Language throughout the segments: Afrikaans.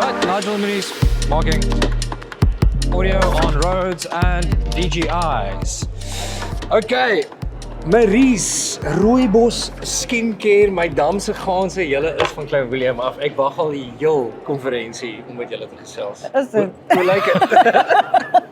Right, Nigel Maurice marking audio on roads and DJIs. Okay, Maurice, Rooibos Skincare, my damse gaanse, julle is van Klein Willem af. Ek wag al die heel konferensie om met julle te gesels. Is dit? Hoe lyk dit?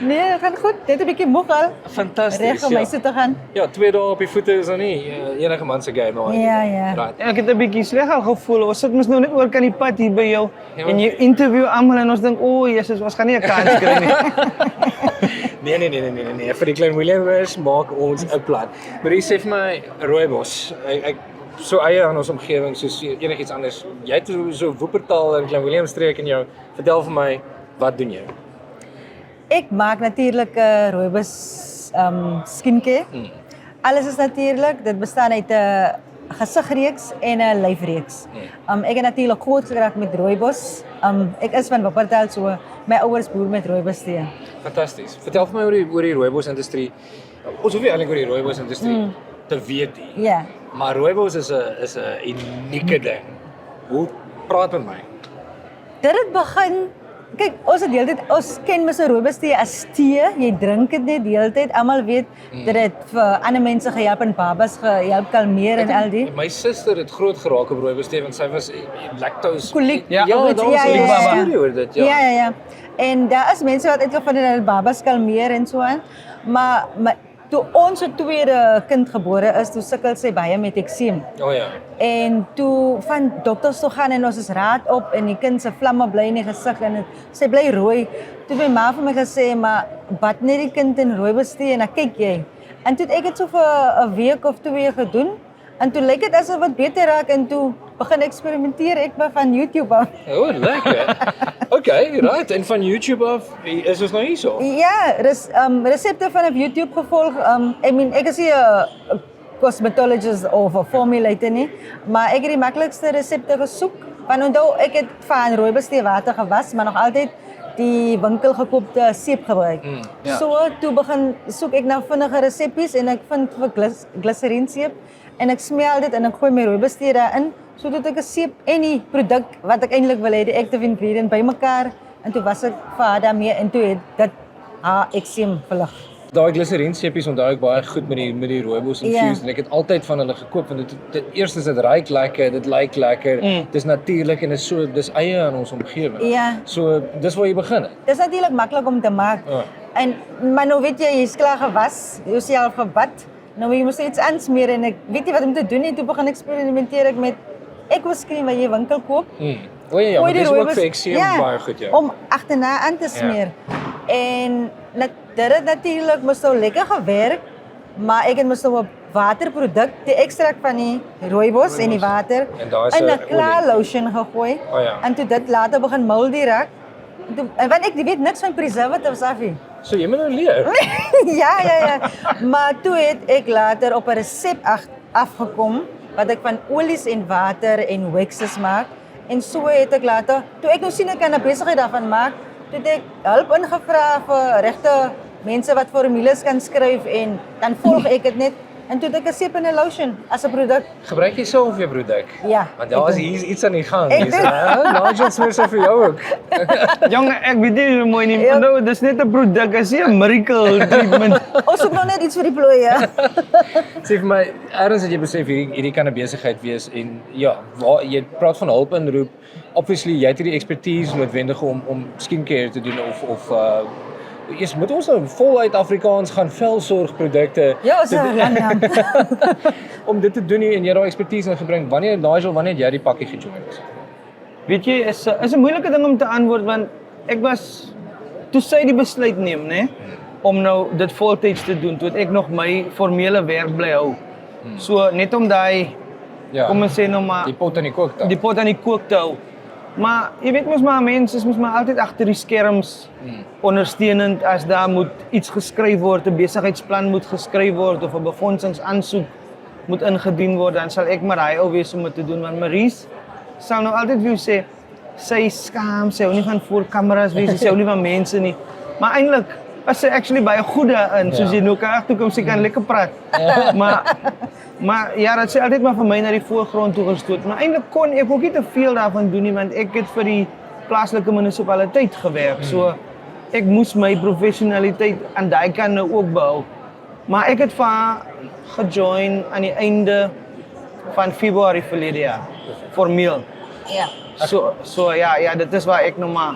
Nee, het gaan goed. Net 'n bietjie moeg al. Fantasties. Reg om huis toe te gaan. Ja, 2 dae op die voete is dan nie enige man se game hoor. Ja. Right. Ek het 'n bietjie sleg al gevoel. Ons sit mos nou net oor kan die pad hier by jou Ja, en jy interview almal en ons dink, "O, Jesus, ons gaan nie 'n kans kry nie." Nee, vir die Klein Williamers maak ons 'n plan. Maar jy sê vir my Rooibos, ek so eie aan ons omgewing soos enigiets anders. Jy het so Wuppertal en Klein Willem streek in jou. Vertel vir my, wat doen jy? Ek maak natuurlik Rooibos skincare. Alles is natuurlik. Dit bestaan uit 'n gesigreeks en 'n lyfreeks. Ek het natuurlik groot geraak met Rooibos. Ek is van Wuppertal, so my ouers boer met Rooibos tee. Fantasties. Vertel vir my oor die Rooibos industrie. Ons hoef nie eintlik oor die Rooibos industrie te weet nie. Ja. Maar Rooibos is 'n unieke ding. Hoe praat met my? Dit het begin. Kyk, ons ken mos 'n Rooibos tee as tee. Jy drink dit net die hele tyd. Almal weet dat dit vir ander mense gehelp en babas gehelp kalmeer en al die. My suster het groot geraak op Rooibos tee want sy was lactose. Koliek. Ja, Ja, daar was 'n storie oor dit, ja. Ja. En daar is mense wat uitgevind het dat babas kalmeer en so aan. Maar toe ons tweede kind gebore is, toe sukkel sy baie met ekseem. Oh ja. En toe van dokters toe gaan en ons is raad op en die kind se vlamme bly in die gesig en sy bly rooi. Toe my ma vir my gesê, maar bad net die kind in Rooibos tee en dan kyk jy. En toe het ek dit so vir 'n week of 2 gedoen. En toe lyk dit asof wat beter raak en toe begin eksperimenteer ek maar van YouTube af. Oh, lekker. Okay, right. En van YouTube af is ons nou hierso. Ja, resepte vanaf YouTube gevolg. Ek is nie 'n cosmetologist of 'n formulator nie, maar ek het die maklikste resepte gesoek. Want onthou ek het van Rooibos tee water gewas, maar nog altyd die winkelgekoopte seep gebruik. Ja. So toe begin soek ek nou vinnige reseppies en ek vind vir glyserine en ek smel dit en ek gooi my Rooibos tee daarin. So dat ek 'n seep en die produk wat ek eintlik wil hê, die active ingredient bymekaar en toe was ek vir haar daarmee en toe het dit haar ekseem verlig. Daai glyserine-seepies onthou ek baie goed met die Rooibos infused en ek het altyd van hulle gekoop want eerstens dit ryk lekker, dit lyk lekker, dis natuurlik en dis eie aan ons omgewing. Ja. So dis waar jy begin het. Dit is natuurlik maklik om te maak. Maar nou weet jy is klaar gewas, jy is al gebad. Nou jy moet iets aansmeer en ek weet nie wat om te doen nie. Toe begin eksperimenteer ek met eco-cream wat jy winkel koop. O ja, maar Gooi die dis ook Rooibos- vir ekseem baie goed, ja. Om agterna aan te smeer. En dit het natuurlik moes nou lekker gewerk, maar ek het moes nou 'n waterproduk, die ekstrak van die Rooibos en die water En daar is in 'n olie. klaar lotion gegooi. O ja. En toe dit later begin moldy raak. En want ek weet niks van preservatives af nie. So jy moet nou leer. Ja. Maar toe het ek later op 'n resep afgekom wat ek van olies en water en waxes maak. En so het ek later, toe ek nou sien ek kan 'n besigheid daarvan maak, toe het ek hulp ingevra vir regte mense wat formules kan skryf en dan volg ek dit net. En toe het ek 'n seep en 'n lotion as 'n produk. Gebruik jy self jou produk? Ja. Want daar is hier iets aan die gang. Ek Dis doen. Nigel smeer so vir jou ook. Jong, ek weet nie hoe mooi nie. Nou, dis net 'n produk, is nie 'n miracle treatment. Ons soek nog net iets vir die plooie. Sê vir my, ergens het jy besef hierdie kan 'n besigheid wees en ja, waar jy praat van hulp inroep. Obviously jy het hierdie expertise noodwendig om skincare te doen of Eers moet ons nou voluit Afrikaans gaan velsorgprodukte Ja, ons is lang. om dit te doen en jy daai ekspertise ingebring. Wanneer het jy die pakkie gejoin? Weet jy, is 'n moeilike ding om te antwoord want ek was toe sy die besluit neem, né, om nou dit voltyds te doen, toe het ek nog my formele werk bly hou. So net om daai Ja. kom ons sê nou maar Die pot in die kook dan. die pot aan die kook te hou. Maar jy weet mos maar mense is mos maar altyd agter die skerms ondersteunend as daar moet iets geskryf word, 'n besigheidsplan moet geskryf word of 'n befondsingsaansoek moet ingedien word, dan sal ek maar daai ou wees om dit te doen want Maurice sal nou altyd vir jou sê sy skaam, sy hou nie van voor kameras wees, sy hou nie van mense nie. Maar eintlik is sy actually baie goed daarin, soos jy nou kan toe kom sy kan lekker praat. Maar Maar ja, dat is altyd maar vir my na die voorgrond toe gestoot. Maar eintlik kon ek ook nie te veel daarvan doen nie, want ek het vir die plaaslike munisipaliteit gewerk. So ek moes my professionaliteit aan daai kant nou ook behou. Maar ek het vir haar gejoin aan die einde van Februarie verlede jaar, formeel. Ja. So ja, dit is waar ek nou maar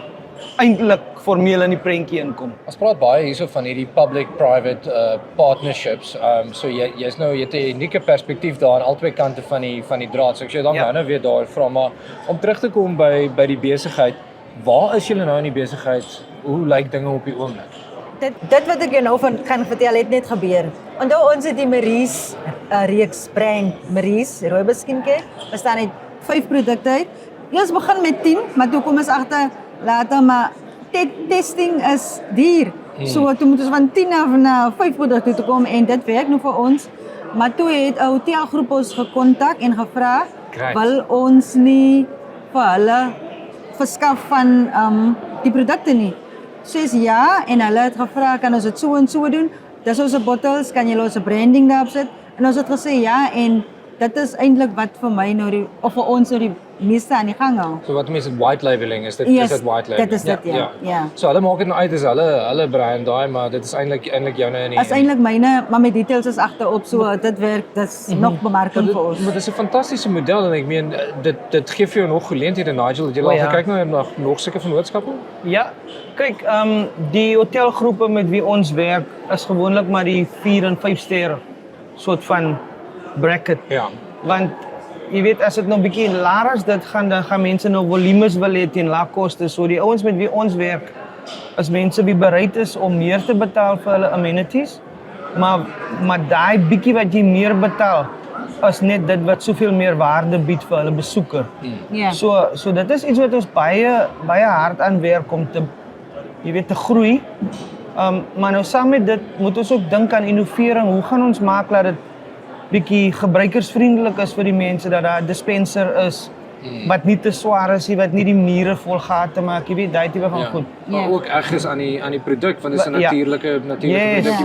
eintlik formeel in die prentjie inkom. Ons praat baie hierso van hierdie public-private partnerships. So jy het 'n unieke perspektief daar aan albei kante van die draad. So ek sê dan nou weer daar vra, maar om terug te kom by die besigheid, waar is julle nou in die besigheid? Hoe lyk dinge op die oomblik? Dit wat ek jou nou van gaan vertel het net gebeur. Onthou ons het die Maries reeks brand Maries Rooibos Skincare. Bestaan uit 5 produkte uit. Ons begin met 10, maar toe kom ons agter later maar testing is duur. So toe moet ons van 10 af na 5 produkte toe kom en dit werk nou vir ons. Maar toe het 'n hotelgroep ons gekontak en gevra, wil ons nie vir hulle verskaf van die produkte nie. Soos ja, en hulle het gevra, kan ons dit so en so doen? Dis ons bottles, kan julle ons branding daarop sit? En ons het gesê ja, en dit is eintlik wat vir my nou of vir ons nou die meeste aan die gang hou. So wat mense white labeling is dit white labeling. Dit is dit ja. So hulle maak dit nou uit as hulle brand daai, maar dit is eintlik joune in die. Is eintlik myne, maar my details is agterop, so dit werk, dis nog bemarking vir ons. Maar dit is 'n fantastiese model en ek meen dit gee vir jou nog geleenthede, Nigel, dat jy al gekyk nou nog sulke vennootskappe? Ja, kyk, die hotelgroepe met wie ons werk is gewoonlik maar die 4 en 5 ster soort van bracket. Ja. Want jy weet as dit nou 'n bietjie laer as dit gaan, dan gaan mense nou volumes wil hê teen lae koste. So die ouens met wie ons werk is mense wie bereid is om meer te betaal vir hulle amenities. Maar daai bietjie wat jy meer betaal is net dit wat soveel meer waarde bied vir hulle besoeker. Ja. So dit is iets wat ons baie hard aan werk om te groei. Maar nou saam met dit moet ons ook dink aan innovering. Hoe gaan ons maak dat dit bietjie gebruikersvriendelik is vir die mense, dat daar 'n dispenser is wat nie te swaar is nie, wat nie die mure vol gate maak, jy weet, daai tipe van goed. Maar ook reg is aan die produk, want dit is 'n natuurlike produk. Jy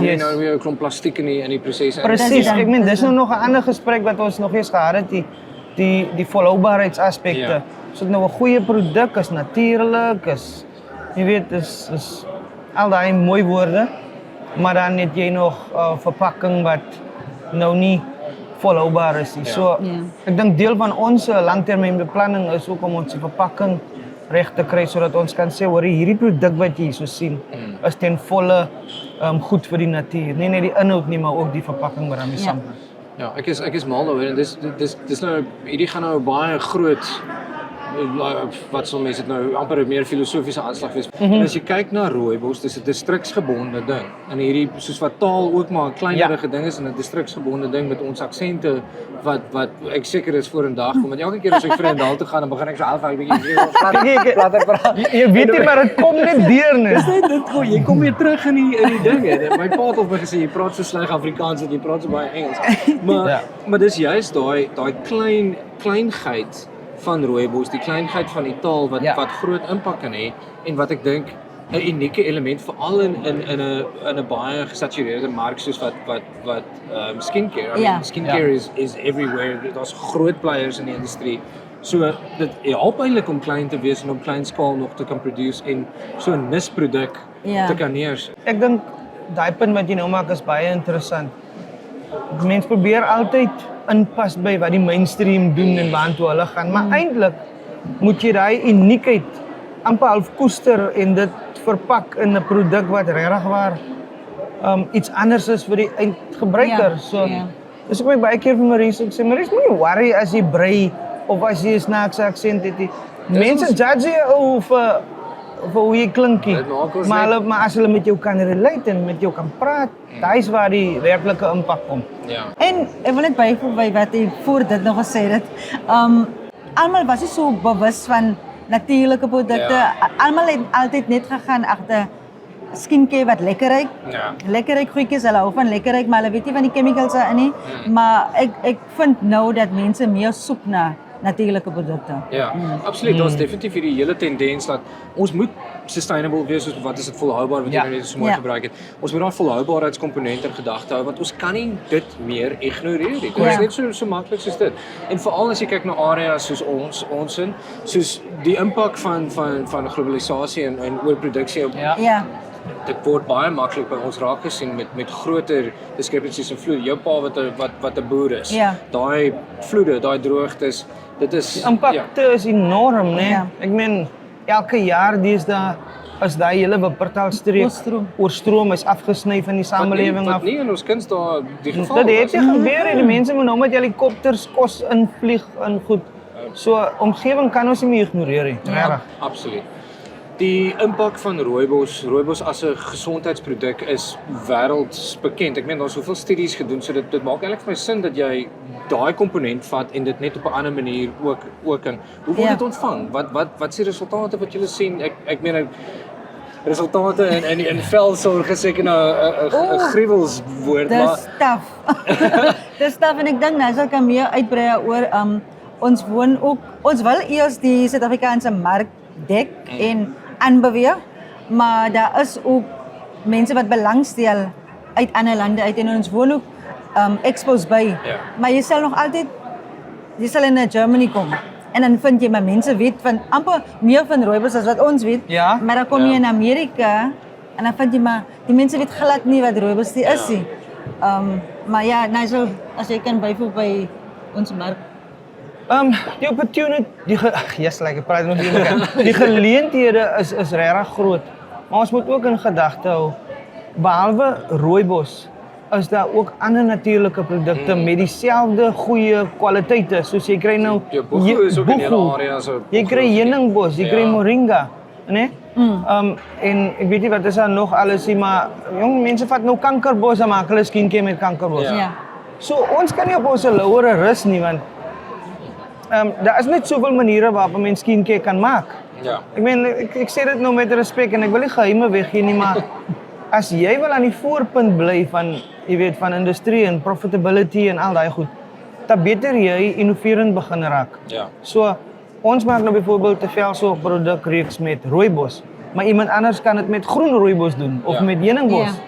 het nou weer 'n klomp plastiek in die proses. Presies, ek meen dis nou nog 'n ander gesprek wat ons nog eens gehad het, die volhoubaarheidsaspekte. So dit nou 'n goeie produk is, natuurlik is, jy weet, is al daai mooi woorde, maar dan het jy nog verpakking wat nou nie volhoubaar is nie. So ek dink deel van ons langtermynbeplanning is ook om ons verpakking reg te kry sodat ons kan sê hoor hierdie produk wat jy so sien is ten volle goed vir die natuur. Nie net die inhoud nie, maar ook die verpakking wat daarmee saamgaan. Ja, ek is mal daaroor en dis nou hierdie gaan nou baie groot wat sal mense dit nou amper 'n meer filosofiese aanslag wees. En as jy kyk na Rooibos, dis 'n distriksgebonde ding. En hierdie soos wat taal ook maar 'n kleinerige ding is en 'n distriksgebonde ding met ons aksente wat ek seker is vorendag kom. Want elke keer as ek Vredendal toe gaan, dan begin ek so half 'n bietjie platter praat. Jy weet nie maar dit kom net deur nie. Dis net dit gooi, jy kom weer terug in die dinge. My pa het al gesê jy praat so sleg Afrikaans en jy praat so baie Engels. Maar dis juist daai kleinheid van Rooibos, die kleinheid van die taal wat groot impak kan hê en wat ek dink 'n unieke element veral in 'n baie gesatureerde mark soos wat skincare. I mean, skincare is everywhere. Daar's groot players in die industrie. So dit help eintlik om klein te wees en op klein skaal nog te kan produce en so 'n nisproduk te kan neersit. Ek dink daai punt wat jy nou maak is baie interessant. Mense probeer altyd inpas by wat die mainstream doen en waartoe hulle gaan, maar eintlik moet jy daai uniekheid amper half koester en dit verpak in 'n produk wat regtig waar iets anders is vir die eindgebruiker. Dus ek baie keer vir Maries sê, Maries, moenie worry as jy brei of as jy 'n snaakse aksent het nie. Mense judge jou vir hoe jy klink nie. Maar as hulle met jou kan relate en met jou kan praat, daai is waar die werklike impak kom. Ja. En ek wil net byvoeg by wat jy voor dit nog gesê het. Almal was nie so bewus van natuurlike produkte. Almal het altyd net gegaan agter skincare wat lekker ruik. Lekker ruik goedjies, hulle hou van lekker ruik, maar hulle weet nie van die chemicals daarin nie. Maar ek vind nou dat mense meer soek na natuurlike produkte. Ja, absoluut. Daar's definitief hierdie hele tendens dat ons moet sustainable wees, soos wat is dit volhoubaar wat jy nou net so mooi gebruik het. Ons moet daai volhoubaarheidskomponent in gedagte hou want ons kan nie dit meer ignoreer nie. Dit is net so maklik soos dit. En veral as jy kyk na areas soos ons in, soos die impak van globalisasie en oorproduksie. Ja. Dit word baie maklik by ons raak gesien met groter discrepancies in vloede. Jou pa wat 'n boer is. Ja. Daai vloede, daai droogtes, dit is Die impakte is enorm, né? Ja. Ek meen elke jaar deesdae as daai hele Wuppertalstreek oorstroom is afgesny van die samelewing wat af. nie in ons kuns daar die geval Dit het was. gebeur en die mense moet nou met helikopters kos invlieg en goed. So omgewing kan ons nie meer ignoreer nie, regtig. Absoluut. Die impak van rooibos as 'n gesondheidsproduk is wêreldbekend. Ek meen daar's soveel studies gedoen, so dit maak eintlik vir my sin dat jy daai komponent vat en dit net op 'n ander manier ook in. Hoe word dit ontvang? Wat is die resultate wat julle sien? Ek meen resultate in velsorg is seker nou 'n gruwelswoord, maar Dis taaf. Dis taaf en ek dink nou sal kan meer uitbrei oor ons wil eers die Suid-Afrikaanse mark dek en aanbeweeg, maar daar is ook mense wat belangstel uit ander lande uit en ons woon ook expos by. Ja. Maar jy sal in Germany kom. En dan vind jy maar mense weet van amper meer van rooibos as wat ons weet. Ja. Maar dan kom jy in Amerika en dan vind jy maar die mense weet glad nie wat rooibos is nie. Maar ja, Nigel, as jy kan byvoeg by ons mark. Die opportunity, ek praat nog nie. Die geleenthede is regtig groot. Maar ons moet ook in gedagte hou, behalwe rooibos, is daar ook ander natuurlike produkte met dieselfde goeie kwaliteite. Soos jy kry nou boego is ook in hele areas. Jy kry heuningbos, jy kry moringa, né? En ek weet nie wat is daar nog alles nie, maar jong mense vat nou kankerbos en maak hulle skincare met kankerbos. Ja. So ons kan nie op ons laure rus nie want daar is net soveel maniere waarop 'n mens skincare kan maak. Ja. Ek meen ek sê dit nou met respek en ek wil nie geheime weggee nie, maar as jy wil aan die voorpunt bly van jy weet van industrie en profitability en al daai goed, dan beter jy innoverend begin raak. Ja. So ons maak nou byvoorbeeld 'n velsorg produkreeks met rooibos, maar iemand anders kan dit met groen rooibos doen of met heuningbos.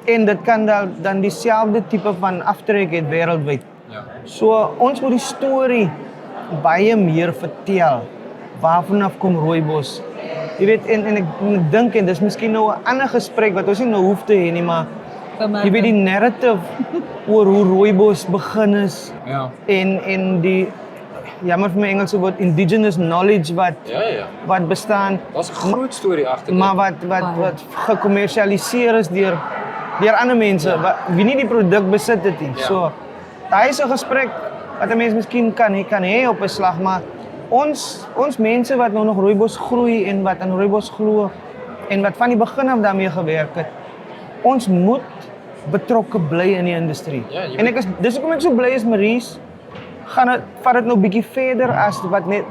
En dit kan dan dieselfde tipe van aftrek hê wêreldwyd. Ja. So ons moet die storie baie meer vertel. Waarvan kom rooibos? Jy weet en ek dink en dis miskien nou 'n ander gesprek wat ons nie nou hoef te hê nie, maar jy weet die narrative oor hoe rooibos begin is. Ja. En die jammer vir my Engelse woord indigenous knowledge wat bestaan, Daar's 'n groot storie agter dit. maar wat gekommersialiseer is deur ander mense wie nie die produk besit het nie. So daai is 'n gesprek wat 'n mens miskien kan hê op 'n slag, maar ons mense wat nou nog rooibos groei en wat aan rooibos glo en wat van die begin af daarmee gewerk het, ons moet betrokke bly in die industrie. Ja, en dis hoekom ek so bly is Maries, vat dit nou bietjie verder as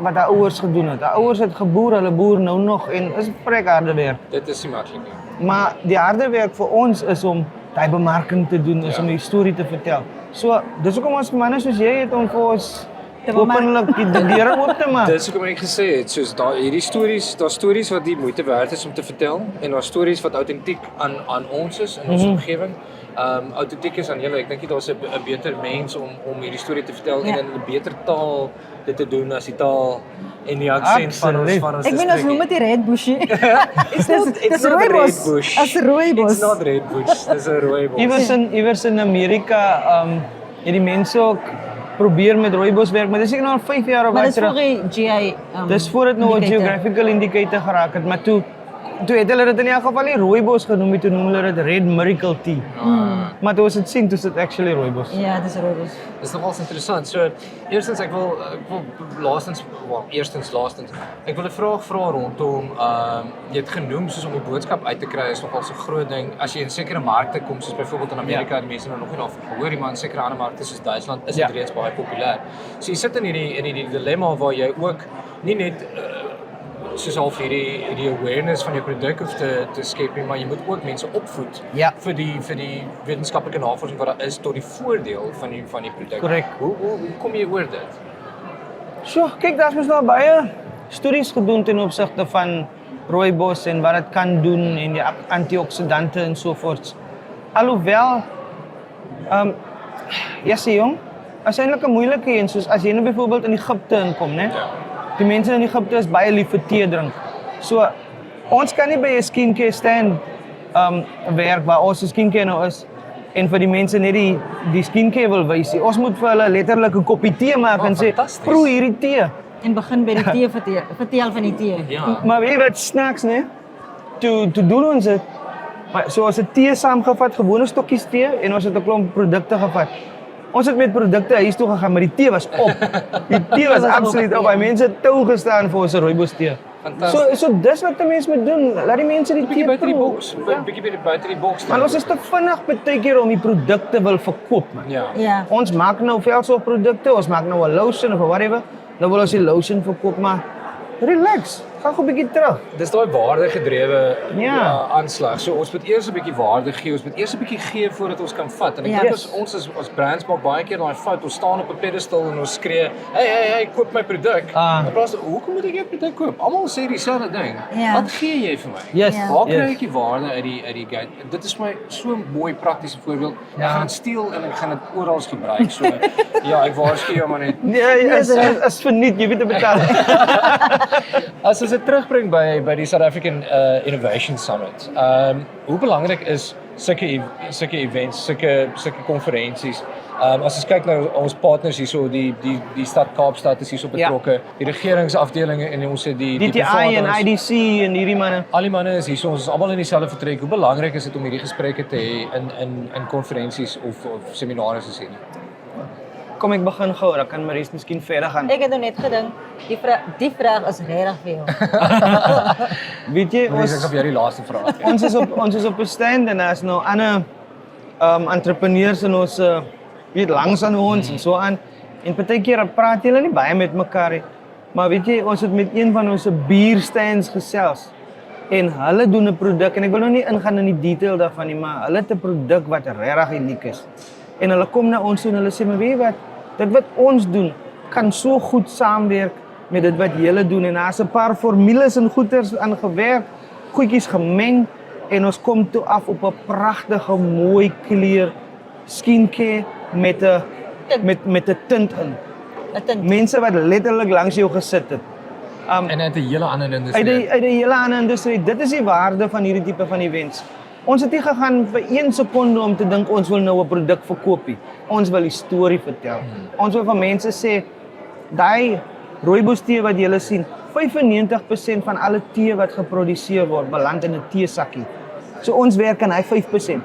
wat haar ouers gedoen het. Haar ouers het geboer, hulle boer nou nog en is vrek harde werk. Dit is nie maklik nie. Maar die harde werk vir ons is om daai bemarking te doen, is om die storie te vertel. So, dis hoekom ons manne soos jy het om vir ons openlik die deure oop te maak. Dis hoekom ek gesê het, soos hierdie stories, daar stories wat die moeite werd is om te vertel en daar stories wat autentiek aan ons is in ons omgewing. Autentiek is aan julle. Ek dink nie daar's 'n beter mens om hierdie storie te vertel en in 'n beter taal dit te doen as die taal en die aksent van ons Ek meen ons noem dit die red bushie. It's not a red bush. As rooibos. It's not red bush. Dis 'n rooibos. Iewers in Amerika het die mense ook probeer met rooibos werk, maar dis seker nou al 5 jaar of Maar wat dis voor terug. die GI Dis voor dit nou 'n indicator. geographical indicator geraak het, maar toe het hulle dit in elk geval nie rooibos genoem nie, toe noem hulle dit red miracle tea. Maar toe ons dit sien, toe is dit actually rooibos. Ja, dis rooibos. Dis nogals interessant. So, eerstens ek wil laastens ek wil 'n vraag vra rondom jy het genoem soos om die boodskap uit te kry is nogals 'n groot ding. As jy in sekere markte kom soos byvoorbeeld in Amerika, die mense nou nog nie daarvan gehoor nie, maar in sekere ander markte soos Duitsland is dit reeds baie populêr. So jy sit in hierdie dilemma waar jy ook nie net soos half hierdie awareness van jou produk hoef te skep nie, maar jy moet ook mense opvoed vir die wetenskaplike navorsing wat daar is tot die voordeel van die produk. Korrek. Hoe kom jy oor dit? So, kyk, daar's mos nou baie studies gedoen ten opsigte van rooibos en wat dit kan doen en die antioksidante en so voort. Alhoewel, ja sê jong, is eintlik 'n moeilike een, soos as jy nou byvoorbeeld in Egipte inkom, né? Die mense in Egipte is baie lief vir tee drink. So, ons kan nie by 'n skincare stand werk waar ons skincare nou is en vir die mense net die skincare wil wys nie. Ons moet vir hulle letterlik 'n koppie tee maak en sê, fantasties. proe hierdie tee. En begin by die tee vertel van die tee. Ja. Maar weet jy wat snaaks, né? Toe doen ons dit. Maar so ons het tee saamgevat, gewone stokkies tee en ons het 'n klomp produkte gevat. Ons het met produkte huis toe gegaan, maar die tee was op. Die tee was absoluut op. Die mense het tou gestaan vir ons rooibos tee. Fantasties. So dis wat die mense moet doen. Laat die mense die Bietjie tee buite die proe. boks, Ja. bietjie buite die boks. Maar ons is te vinnig baie keer om die produkte wil verkoop, man. Ja. Ja. Ons maak nou velsorgprodukte, ons maak nou 'n lotion of whatever. Nou wil ons die lotion verkoop, maar relax. Gaan gou 'n bietjie terug. Dis daai waardegedrewe Ja. aanslag. So ons moet eers 'n bietjie waarde gee. Ons moet eers 'n bietjie gee voordat ons kan vat. En ek Ja. dink ons brands maak baie keer daai fout. Ons staan op 'n pedestal en ons skree, "Hey, koop my produk." Ah. In plaas van, "Hoekom moet ek jou produk koop?" Almal sê dieselfde ding. Ja. Wat gee jy vir my? Yes. Ja. Waar kry Yes. ek die waarde uit die gate? Dit is my so 'n mooi praktiese voorbeeld. Ja. Ek gaan dit steel en ek gaan dit oral gebruik. So ja, ek waarsku jou maar net. Nee, is verniet, jy weet te betaal. As ons dit terugbring by die South African Innovation Summit. Hoe belangrik is sulke events, sulke konferensies? As ons kyk nou ons partners hierso, die stad Kaapstad is hierso Ja. betrokke, die regeringsafdelings en ons het die DTI en bevaarders. IDC en hierdie manne. Al die manne is hierso, ons is almal in dieselfde vertrek. Hoe belangrik is dit om hierdie gesprekke te hê in konferensies of seminare soos hierdie? Kom ek begin gou, dan kan Maries miskien verder gaan. Ek het nou net gedink, die vraag is regtig veel. Weet jy, Ek gaan ons vir jou die laaste vraag. ons is op 'n stand en daar's nou ander entrepreneurs in ons weet langs aan ons en so aan. En partykeer praat julle nie baie met mekaar nie. Maar weet jy, ons het met een van ons bierstands gesels. En hulle doen 'n produk en ek wil nou nie ingaan in die detail daarvan nie, maar hulle het 'n produk wat regtig uniek is. En hulle kom na ons toe en hulle sê, "Maar weet jy wat? Dit wat ons doen kan so goed saamwerk met dit wat julle doen en daar's 'n paar formules en goeters aan gewerk, goedjies gemeng en ons kom toe af op 'n pragtige mooi kleur skincare met 'n tint in. Mense wat letterlik langs jou gesit het. En uit 'n hele ander industrie. Uit 'n hele ander industrie. Dit is die waarde van hierdie tipe van events. Ons het nie gegaan vir 1 sekonde om te dink ons wil nou 'n produk verkoop nie. Ons wil die storie vertel. Ons wil vir mense sê, daai rooibos tee wat julle sien, 95% van alle tee wat geproduseer word, beland in 'n teesakkie. So ons werk aan hy 5%.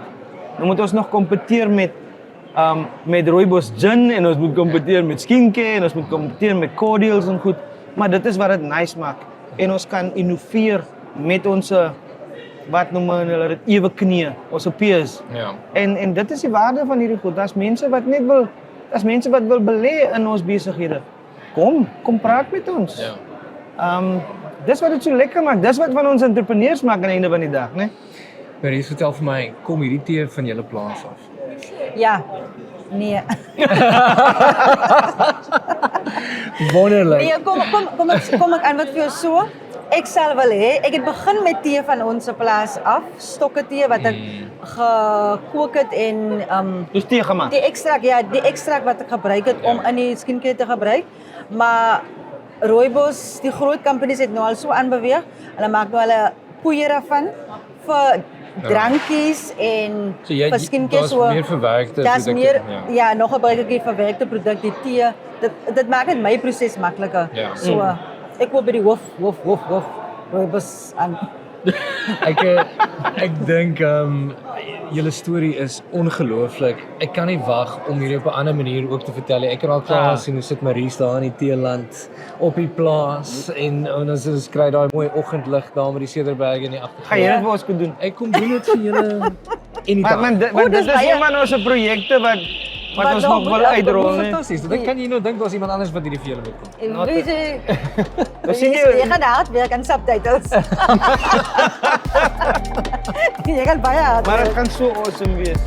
Nou moet ons nog kompeteer met rooibos gin en ons moet kompeteer met skincare en ons moet kompeteer met cordials en goed. Maar dit is wat dit nice maak. En ons kan innoveer met ons wat noem hulle dit ewe knie, ons peers. Ja. En dit is die waarde van hierdie goed. Daar's mense wat net wil, belê in ons besighede. Kom praat met ons. Ja. Dis wat dit so lekker maak. Dis wat van ons entrepreneurs maak aan die einde van die dag, né? Maries, vertel vir my, kom hierdie tee van julle plaas af? Ja. Nee. Wonderlik. Nee, kom ek antwoord vir jou so. Ek sal wel hê, ek het begin met tee van ons plaas af, stokke tee wat ek gekook het en Dis tee gemaak. die ekstrak wat ek gebruik het om in die skincare te gebruik. Maar rooibos, die groot companies het nou al so aanbeweeg. Hulle maak nou hulle poeier daarvan vir drankies en So jy vir skincare daar's meer verwerkte Daar's produkte, meer ja, nog gebruik ek die verwerkte produk, die tee. Dit maak net my proses makliker. Ja. So ek wil by die hoof rooibos aan. Ek dink julle storie is ongelooflik. Ek kan nie wag om hierdie op 'n ander manier ook te vertel nie. Ek kan al klaar sien hoe sit Maries daar in die teeland op die plaas en ons kry daai mooi oggendlig daar met die Cederberge in die Gaan agtergrond. jy dit vir ons kan doen? Ek kom doen dit vir julle anytime. Maar dit is een van ons projekte wat ons nog wil uitrol, né? Fantasties. Dit kan jy nou dink daar's iemand anders wat hierdie vir julle moet kom. Weet jy, sien jy gaan hard werk aan subtitles. Jy gaan baie hard Maar werk. het gaan so awesome wees.